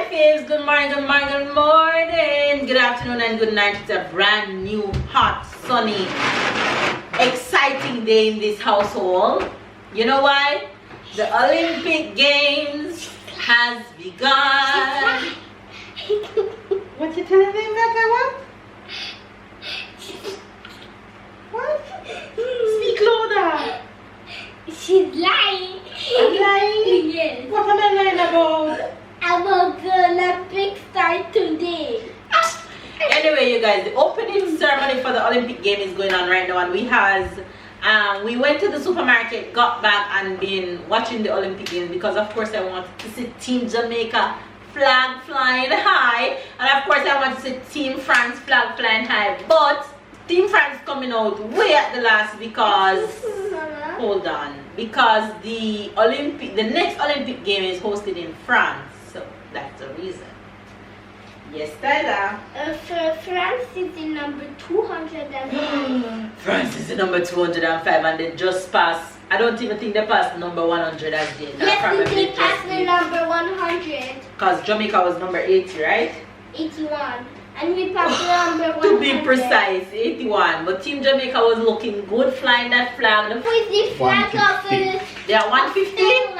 faves, good morning, good morning, good morning, good afternoon and good night. It's a brand new, hot, sunny, exciting day in this household. You know why? The Olympic Games has begun. What you telling them, Becca? What? Speak louder. She's lying. I'm lying? Yes. What am I lying about? About the Olympic start today. Anyway, you guys, the opening ceremony for the Olympic game is going on right now, and we went to the supermarket, got back, and been watching the Olympic games because, of course, I wanted to see Team Jamaica flag flying high, and of course, I want to see Team France flag flying high. But Team France coming out way at the last because hold on, because the next Olympic game is hosted in France. So that's the reason. Yes, Tyler. France is in number 205. France is the number 205 and they just passed. I don't even think they passed number 100 as yet. Yes, they passed the number 100. Because Jamaica was number 80, right? 81. And we passed the number 100. To be precise, 81. But Team Jamaica was looking good flying that flag. Who is the flag of the... They are 150?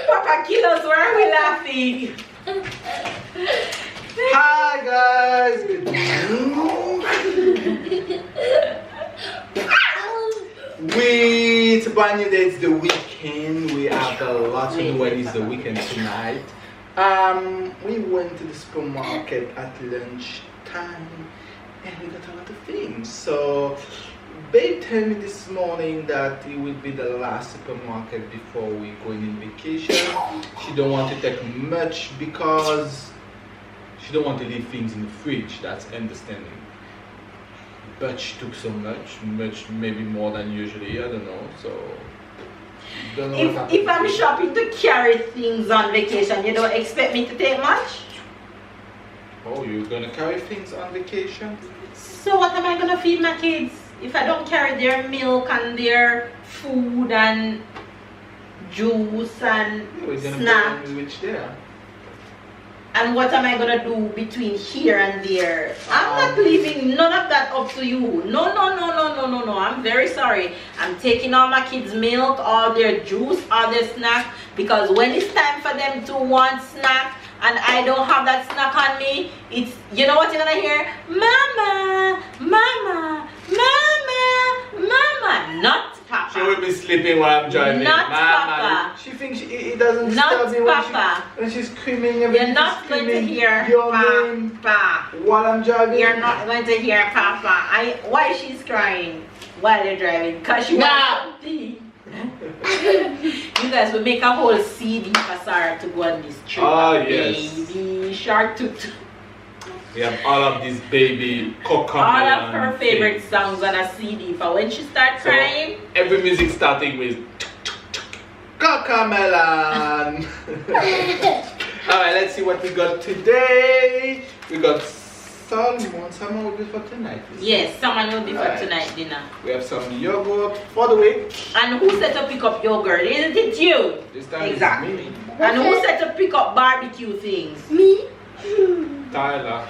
Papa Kilos, why are we laughing? Hi guys, good it's a brand new day, it's the weekend. We have a lot to do when it's the weekend tonight. We went to the supermarket at lunch time and we got a lot of things. So babe told me this morning that it will be the last supermarket before we go on vacation. She don't want to take much because she don't want to leave things in the fridge. That's understanding. But she took so much, maybe more than usually. I don't know. So don't know if I'm shopping to carry things on vacation, you don't expect me to take much? Oh, you're gonna carry things on vacation? So what am I gonna feed my kids if I don't carry their milk and their food and juice and snack? Which there? And what am I gonna do between here and there? I'm not leaving none of that up to you. No. I'm very sorry. I'm taking all my kids' milk, all their juice, all their snack, because when it's time for them to want snack and I don't have that snack on me, it's, you know what you're gonna hear? Mama, mama, mama, mama, not Papa. She will be sleeping while I'm driving. Not Mama. Papa. She thinks it doesn't Not stop me Papa. when she's screaming. You're not going to hear your name Papa while I'm driving. You're not going to hear Papa. Why she's crying while you're driving? Because she wants tea. You guys will make a whole CD for Sarah to go on this trip. Oh, yes. Baby Shark Toot. We have all of these baby cocomelon. All of her favorite songs on a CD for when she starts crying. Every music starting with cocomelon. Alright, let's see what we got today. We got salmon. Salmon will be for tonight. Yes, salmon will be for tonight dinner. We have some yogurt for the week. And who said to pick up yogurt? Isn't it you? This time exactly. It's me. And who said to pick up barbecue things? Me. Tyler.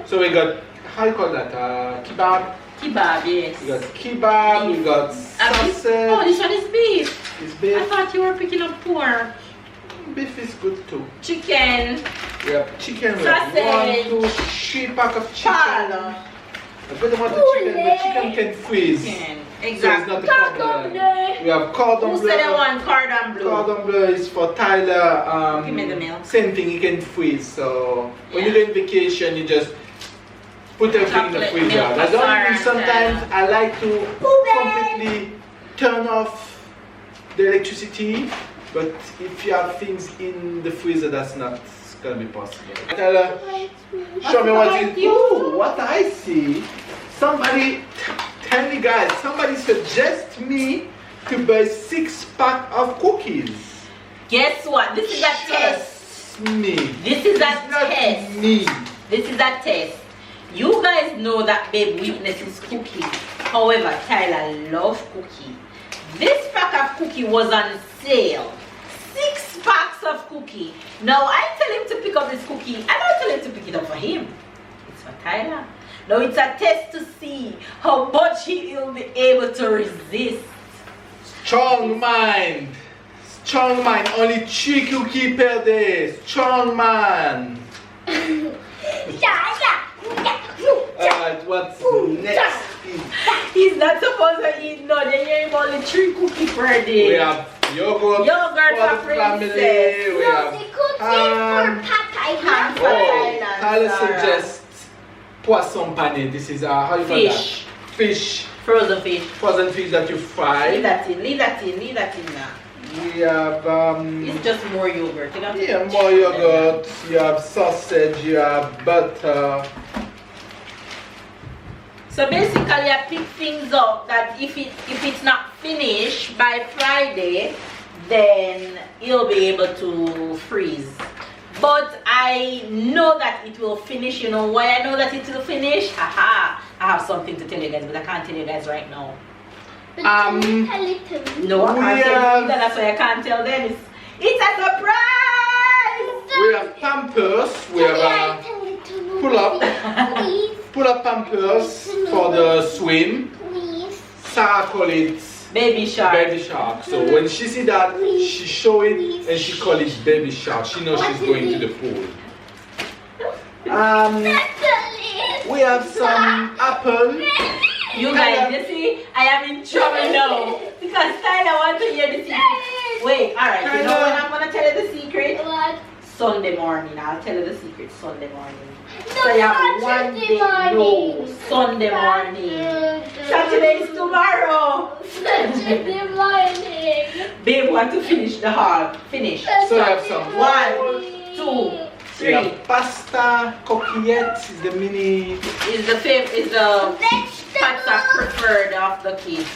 So we got, how you call that? Kebab. Kebab, yes. We got kebab, we got sausage. Oh, this one is beef. It's beef. I thought you were picking up pork. Beef is good too. Chicken. We have chicken. We Sausage. have 1, 2, 3 pack of chicken. Pala. I really want the chicken. The chicken can freeze. Chicken. So Exactly. it's not a problem. We have cordon Who bleu. said I want cordon bleu? Cordon bleu is for Tyler. Give me the milk. Same thing, you can freeze. So when you go on vacation, you just put everything in the Chocolate freezer. milk, That's the only thing. Sarah. Sometimes I like to completely turn off the electricity, but if you have things in the freezer, that's not gonna be possible. Tyler, show me what you. Ooh, what I see. Somebody, tell me guys, somebody suggest me to buy 6-pack of cookies. Guess what? This is a test. Me. This is a It's not test. me. This is a test. You guys know that babe weakness is cookie. However, Tyler loves cookie. This pack of cookie was on sale. 6 packs of cookie. Now I tell him to pick up this cookie. I don't tell him to pick it up for him. It's for Tyler. Now it's a test to see how much he will be able to resist. Strong mind. Strong mind. Only 3 cookies per day. Strong man. Alright, what's next? He's not supposed to eat no. They hear him only 3 cookies per day. We have yogurt for the family. princess. We have ham. Tyler suggests poisson pané. This is how you call that? Fish. Frozen fish. Frozen fish that you fry. Leave that in now. We have It's just more yogurt. You know? yeah, more yogurt. You have sausage. You have butter. So basically, I pick things up that if it's not finished by Friday, then you'll be able to freeze. But I know that it will finish. You know why I know that it will finish? Haha! I have something to tell you guys, but I can't tell you guys right now. No, I can't tell you. That's why I can't tell them. It's a surprise. We have Pampers. We have pull-up Pampers for the swim. Sarah calls it baby shark. Baby shark. So when she see that, she show it and she call it baby shark. She knows she's going to the pool. We have some apple. You guys, you see, I am in trouble now because Tyler wants to hear the secret. Wait, alright, you know when I'm gonna tell you the secret? What? Sunday morning. I'll tell you the secret Sunday morning. No, So you have one Saturday day, no, morning. Sunday morning. Saturday is tomorrow. Saturday morning. Babe want to finish the hall. Finish. So you have some 1, 2, we 3. have pasta, coquillettes, is the mini. Is the pasta preferred of the kids.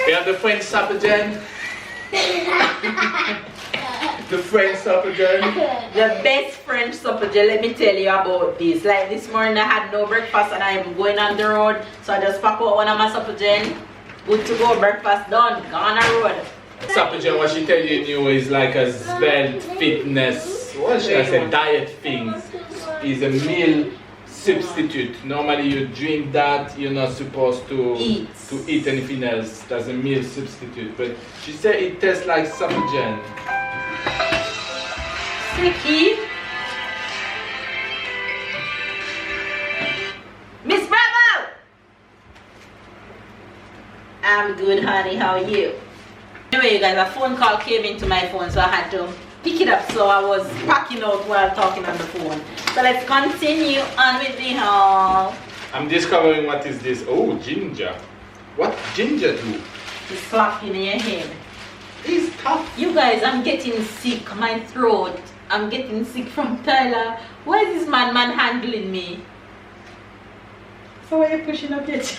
We have the French supper gen. The French supper gen. The best French supper, let me tell you about this. Like this morning I had no breakfast and I'm going on the road. So I just pack out one of my supper gen. Good to go, breakfast done, gone on the road. Supper gen, what she tell you new is like a svelte fitness, what should I say, diet things. Is a meal substitute. Normally you drink that, you're not supposed to eat anything else. That's a meal substitute. But she said it tastes like supper gen. Sticky. Miss Bravo! I'm good, honey. How are you? Anyway, you guys, a phone call came into my phone, so I had to pick it up. So I was packing out while talking on the phone. So let's continue on with the haul. I'm discovering what is this. Oh, ginger. What ginger do? It's slapping in your head. It's tough. You guys, I'm getting sick. My throat. I'm getting sick from Tyler. Why is this man handling me? So why are you pushing up your chest?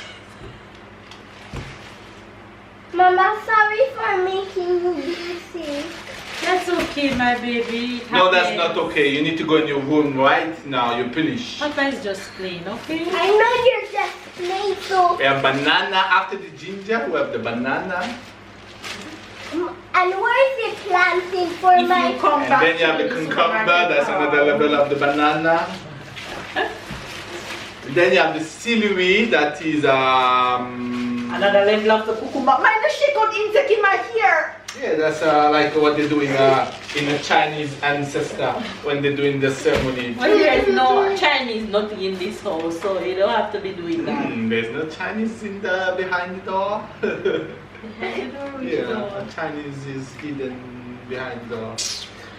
Mama, sorry for making you sick. That's okay, my baby. No, that's not okay. You need to go in your room right now. You're finished. Papa is just plain, okay? I know you're just playing, so. We have banana after the ginger. We have the banana. And where's the planting for If my? you come And back then you have to the the cucumber. supermarket That's haul. another level of the banana. Then you have the celery. That is Another level of the cucumber. Mind the shake out insect in my hair. yeah, that's like what they do in a Chinese ancestor when they're doing the ceremony. Well, there's no Chinese nothing in this house, so you don't have to be doing that. There's no Chinese in the behind the door. Yeah, Chinese is hidden behind the door.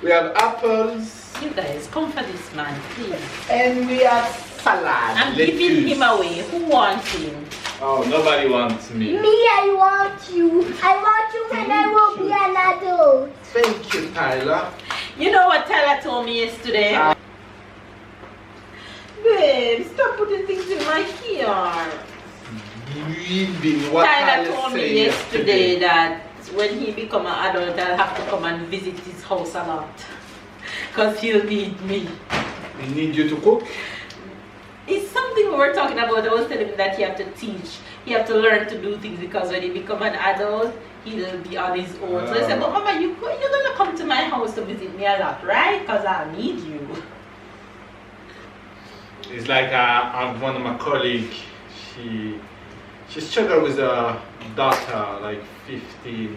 We have apples. You guys, come for this man, please. And we have salad. I'm giving him away. Who wants him? Oh, nobody wants me. Me, I want you. I want you when I will be an adult. Thank you, Tyler. You know what Tyler told me yesterday? Babe, stop putting things in my hair. Breathing what Tyler told said me yesterday that when he become an adult, I'll have to come and visit his house a lot. Because he'll need me. We need you to cook. It's something we were talking about. I was telling him that you have to teach, you have to learn to do things, because when he become an adult, he'll be on his own. So I said, but Mama, you're gonna come to my house to visit me a lot, right? Because I need you. It's like one of my colleagues, she struggled with a daughter, like 15.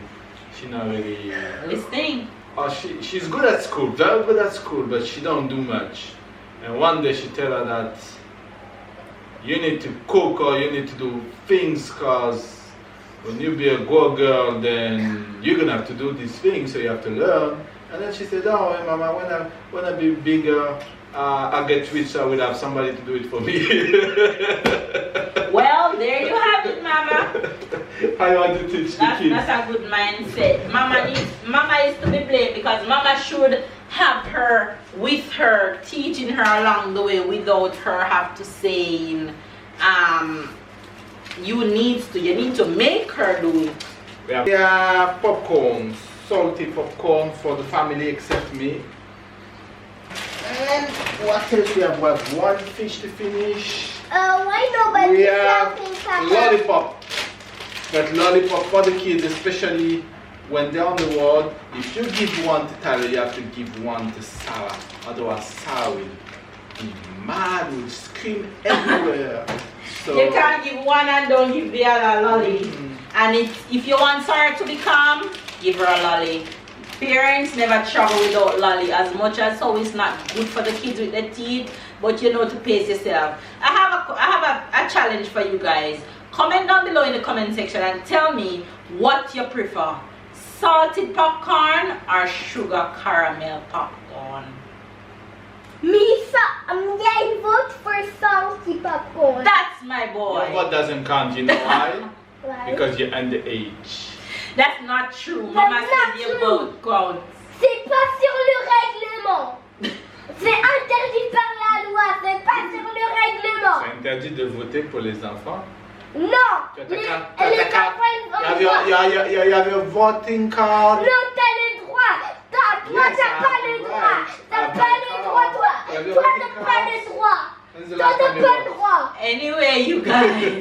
She not really Listening. Oh, she's good at school, very good at school, but she don't do much. And one day she tell her that you need to cook or you need to do things, because when you be a good girl, then you're gonna have to do these things, so you have to learn. And then she said, oh, hey, Mama, when I be bigger, I get rich, so I will have somebody to do it for me. Well, there you have it, Mama. I want to teach the kids. That's a good mindset. Mama is to be blamed, because Mama should have her with her, teaching her along the way without her have to say, you need to make her do it. We have popcorn, salty popcorn for the family except me. And what else we have? We have one fish to finish. Why nobody We have helping Papa? lollipop. But lollipop for the kids, especially when they're on the road. If you give one to Tyler, you have to give one to Sarah. Otherwise, Sarah will be mad, will scream everywhere. So You can't give one and don't give the other lolly. And if you want Sarah to be calm, give her a lolly. Parents never travel without lolly, as much as how it's not good for the kids with their teeth, but you know to pace yourself. I have a challenge for you guys. Comment down below in the comment section and tell me what you prefer. Salted popcorn or sugar caramel popcorn? I vote for salty popcorn. That's my boy. your vote doesn't count, you know why? Why? Because you're underage. That's not true. Mama not said your true. vote counts. C'est pas sur le règlement. C'est interdit par la loi, c'est pas sur le règlement. C'est interdit de voter pour les enfants. Non. Tu as Les ta carte. enfants, You have your voting card. non, t'as le droit. Toi, Yes, t'as I pas have le the droit. right. T'as I have pas my le card. droit, toi. I have your Toi, voting t'as pas card. le droit. When's the Toi, last t'as time you pas le voted? droit. Anyway, you guys.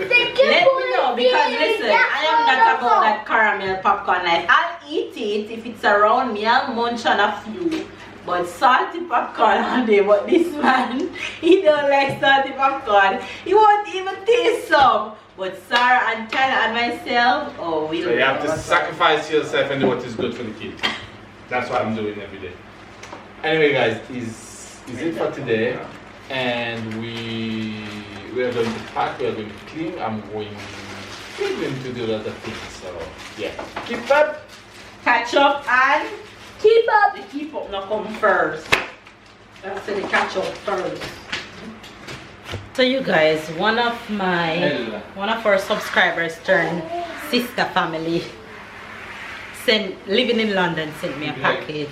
C'est que Let pour me know, les because filles, listen, les I am garçons, not about d'enfants. that caramel popcorn life. I'll eat it if it's around me. I'll munch on a few. But salty popcorn all day. But this man, he don't like salty popcorn. He won't even taste some. But Sarah and Tyler and myself, oh, we So you have to sacrifice yourself and do what is good for the kids. That's what I'm doing every day. Anyway, guys, is it for today? And we are going to pack, we are going to clean. We're going to do a lot of things. So yeah, keep up. catch up and Keep up. the keep up not come first. That's the catch up first. So you guys, one of our subscribers turned sister family living in London sent me a package,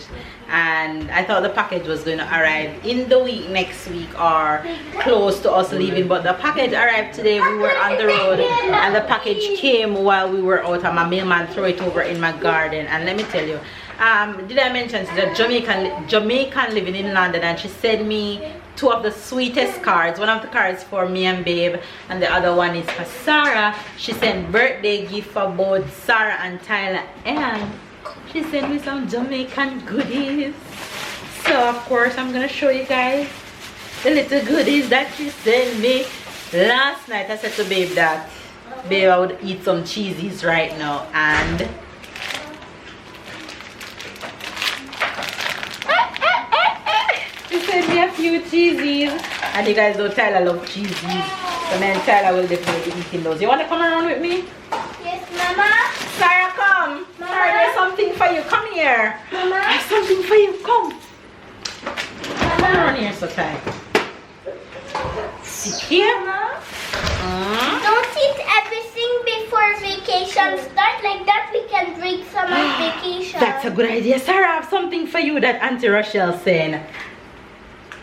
and I thought the package was going to arrive in the week next week or close to us leaving, but the package arrived today. We were on the road and the package came while we were out, and my mailman threw it over in my garden. And let me tell you, did I mention she's a Jamaican living in London, and she sent me two of the sweetest cards. One of the cards for me and Babe, and the other one is for Sarah. She sent birthday gift for both Sarah and Tyler, and she sent me some Jamaican goodies. So of course I'm gonna show you guys the little goodies that she sent me. Last night I said to Babe that Babe, I would eat some cheesies right now, and she sent me a few cheesies, and you guys know Tyler loves cheesies, so then Tyler will definitely be eating those. You want to come around with me? Yes, Mama. Sarah, come. Mama. Sarah, there's something for you. Come here. Mama. There's something for you. Come. Come around here, so tight. Sit here. Mama. Don't eat everything before vacation start. Like that we can drink some on vacation. That's a good idea. Sarah, I have something for you that Interracial sent.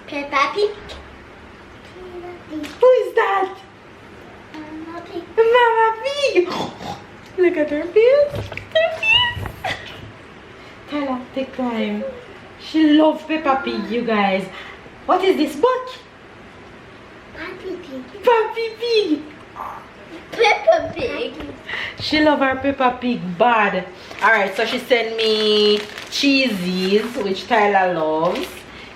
Peppa Pig. Who is that? Mama Pig. Mama Pig. Look at her face. Look at her face. Tyler, take time. She loves Peppa Pig, you guys. What is this book? Papi Pig. Papi Pig. Peppa Pig. She love her Peppa Pig bad. Alright, so she sent me cheesies, which Tyler loves.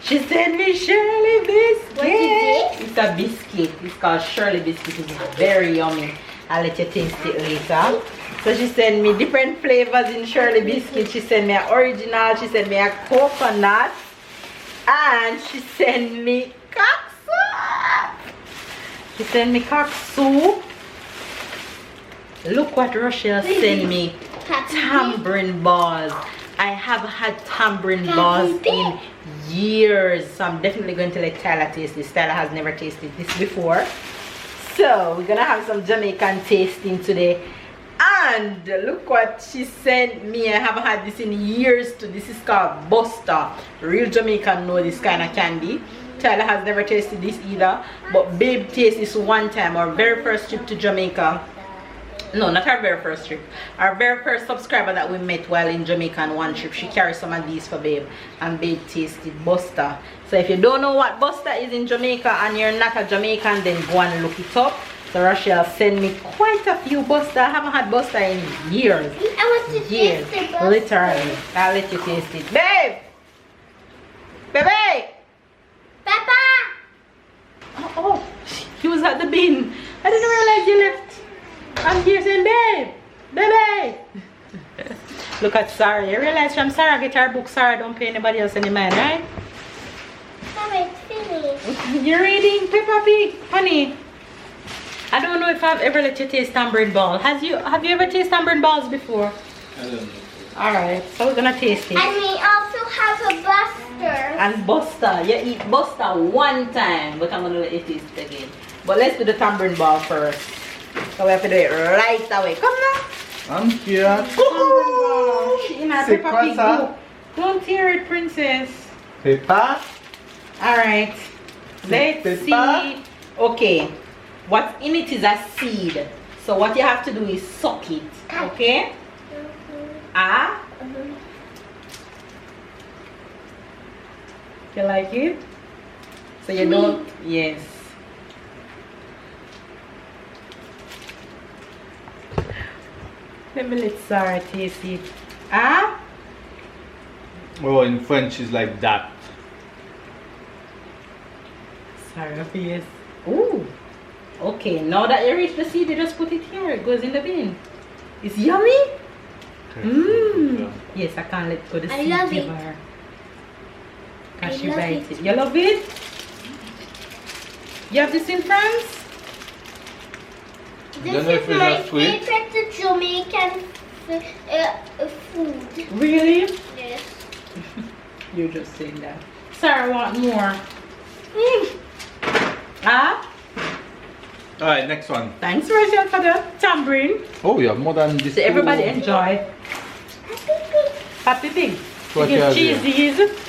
She sent me Shirley biscuit. What is It's a biscuit. It's called Shirley biscuit. It's very yummy. I'll let you taste it later. So she sent me different flavors in Shirley biscuit. She sent me an original. She sent me a coconut. And she sent me cock soup. She sent me cock soup. Look what Rochelle sent me. Tambourine balls. I have had tambourine balls in years. So I'm definitely going to let Tyler taste this. Tyler has never tasted this before. So we're gonna have some Jamaican tasting today. And look what she sent me. I haven't had this in years too. This is called Buster. Real Jamaican know this kind of candy. Tyler has never tasted this either. But Babe tasted this one time. Our very first trip to Jamaica. No, not our very first trip. Our very first subscriber that we met while in Jamaica on one trip. She carried some of these for Babe. And Babe tasted Buster. So if you don't know what Buster is in Jamaica and you're not a Jamaican, then go and look it up. So Rochelle sent me quite a few Buster. I haven't had Buster in years. I want to taste the Buster. Literally. I'll let you taste it. Babe! Baby! Papa! Oh, he was at the bin. I didn't realize you left. I'm here saying, babe! Baby! Look at Sarah. You realize from Sarah get her book, Sarah don't pay anybody else any mind, right? Mama, it's finished. You're reading Peppa Pig, honey. I don't know if I've ever let you taste tambourine ball. Have you ever tasted tambourine balls before? I don't know. Alright, so we're gonna taste it. And we also have a Buster. And Buster. You eat Buster one time, but I'm gonna let you taste it again. But let's do the tambourine ball first. So we have to do it right away. Come now. I'm here. Oh, she in a C'est Peppa quoi Pig ça? book. Don't tear it, princess. Peppa. Alright. Let's Peppa. see. Okay. What's in it is a seed. So what you have to do is suck it. Okay? Ah? You like it? So you don't, yes. Let me let Sarah taste it. Ah? Oh, in French is like that. Sarah, yes. Ooh. Okay, now that you reach the seed, you just put it here. It goes in the bin. It's yummy. Mmm. Yes, I can't let go the I seed. love give it. her. I Can she love bite it. it? You love it? You have this in France? This Don't know if is it's my not sweet. favorite Jamaican food. Really? Yes. You're just saying that. Sarah want more. Ah? Alright, next one. Thanks, Rachel, for the tambourine. Oh, you have more than this. So everybody too. enjoy. Happy Pig. What You you get have here? cheesies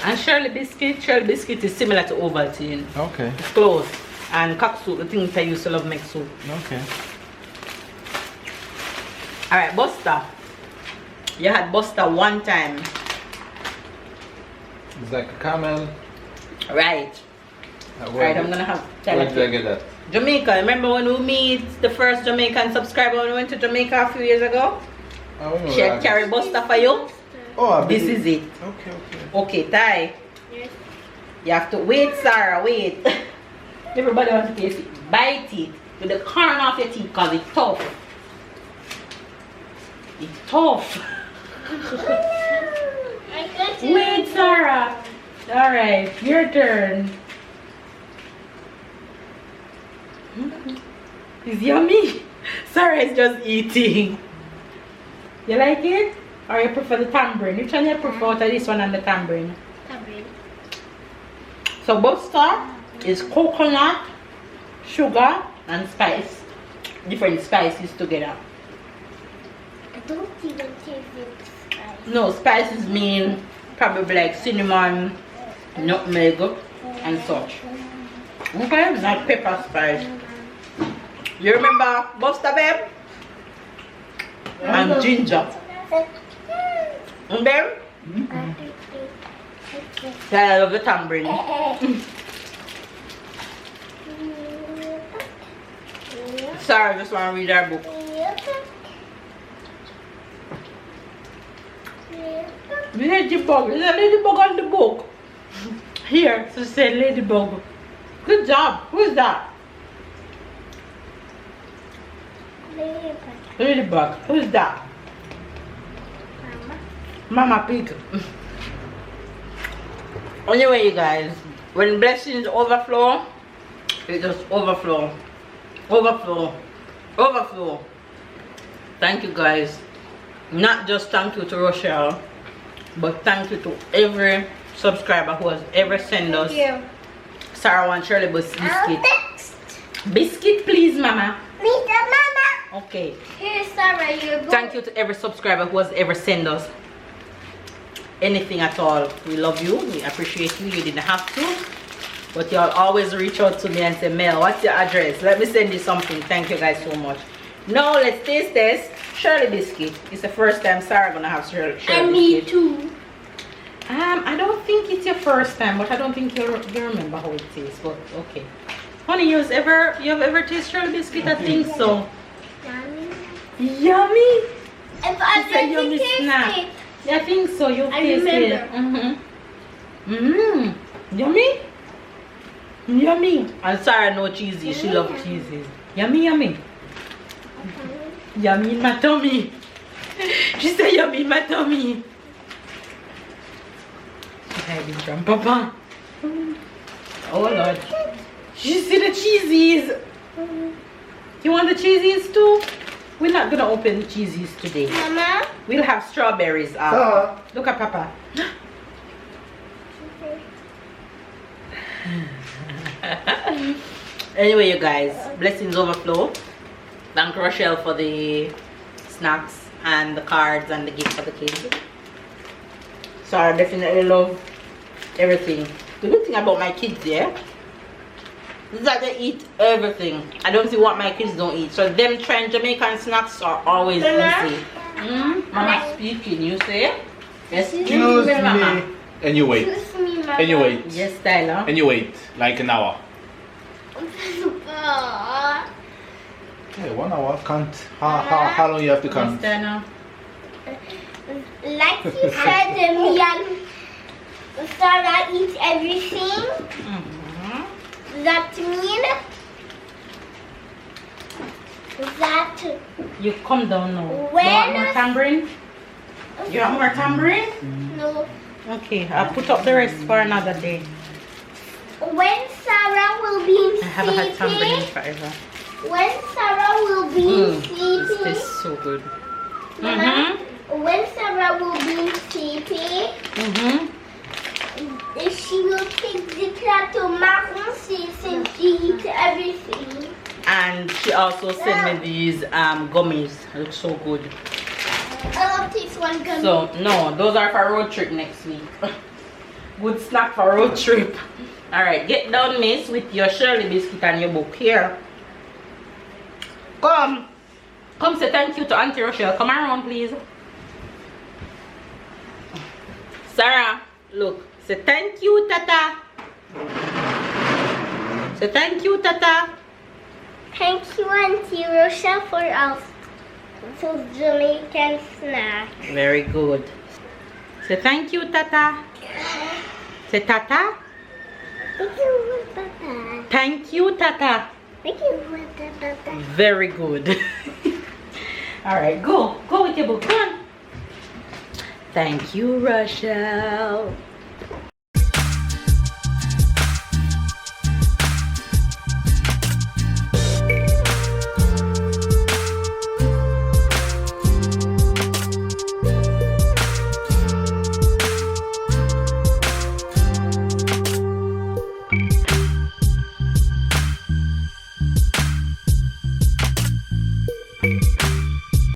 and Shirley biscuit. Shirley biscuit is similar to Ovaltine. Okay. It's close. And cock soup, the things I used to love make soup. Okay. Alright, Buster. You had Buster one time. It's like a camel. Right. Right, I'm gonna have Where did I get that? Jamaica. Remember when we meet the first Jamaican subscriber when we went to Jamaica a few years ago? I don't know She where had I carried Buster for you. Oh, I This believe- is it. Okay, okay. Okay, Ty. Yes. You have to wait, Sarah, wait. Everybody wants to taste it. Bite it with the corner of your teeth because it's tough. It's tough. I got it. Wait, Sarah. Alright, your turn. It's yummy. Sarah is just eating. You like it? Or you prefer the tambourine? Which one you prefer out of this one and the tambourine? Tambourine. So Buster is coconut, sugar, and spice. Different spices together. I don't even taste it. No, spices mean probably like cinnamon, nutmeg, and such. Okay, not pepper spice. You remember Buster, babe? And ginger. And babe? Yeah, I love the tambourine. Sorry, I just want to read our book. Ladybug. There's a ladybug on the book. Here, so say ladybug. Good job. Who's that? Ladybug. Who's that? Mama Pig. Anyway, you guys, when blessings overflow, it just overflow. Overflow. Overflow. Thank you, guys. Not just thank you to Rochelle, but thank you to every subscriber who has ever sent us Sarah and Shirley biscuit. Biscuit, please, Mama. Please, Mama. Okay. Here's Sarah, your book. Thank you to every subscriber who has ever sent us anything at all. We love you. We appreciate you. You didn't have to, but y'all always reach out to me and say, Mel, what's your address? Let me send you something. Thank you guys so much. Now let's taste this Shirley biscuit. It's the first time Sarah gonna have Shirley biscuit. And me too. I don't think it's your first time, but I don't think you remember how it tastes. But okay, honey, you have ever tasted Shirley biscuit? I think so. Yummy. If I said yummy snack. Yeah, I think so. You taste it. Yummy. Yummy. And Sarah no cheesy. She loves cheeses. Yummy, yummy. Yummy in my tummy. She said yummy in my tummy. She's hiding from Papa. Oh Lord. She see the cheesies. You want the cheesies too? We're not gonna open the cheesies today. Mama? We'll have strawberries Look at Papa. Anyway, you guys, blessings overflow. Thank Rochelle for the snacks and the cards and the gift for the kids. So I definitely love everything. The good thing about my kids, yeah, is that they eat everything. I don't see what my kids don't eat. So them trying Jamaican snacks are always easy. Mama speaking, you say? Excuse me. Mama. And you wait. Excuse me, Mama. And you wait. Yes, Tyler. And you wait like an hour. Hey, 1 hour can't. How long you have to count? Yes, Tyler. Like you said, me and Sarah eat everything. That means that You come down now. When- You want more tambourine? You want more tambourine? no, Okay, I'll put up the rest for another day. when Sarah will be I haven't had tambourine sleeping, forever. when Sarah will be This sleeping, tastes so good. Mama, when Sarah will be sleeping, she will take the plateau marron since she eats everything. And she also sent me these gummies. They look so good. I love this one gummy. So no, those are for road trip next week. Good snack for road trip. Alright, get down, miss, with your Shirley biscuit and your book here. Come say thank you to Auntie Rochelle. Come around, please. Sarah, look. Say thank you, Tata. Say thank you, Tata. Thank you, Auntie Rochelle, for us. Those Jamaican snacks. Very good. Say thank you, Tata. Say Tata. Thank you, Papa. Thank you, Tata. Thank you, Papa. Very good. Alright, go with your book. Come on. Thank you, Rochelle.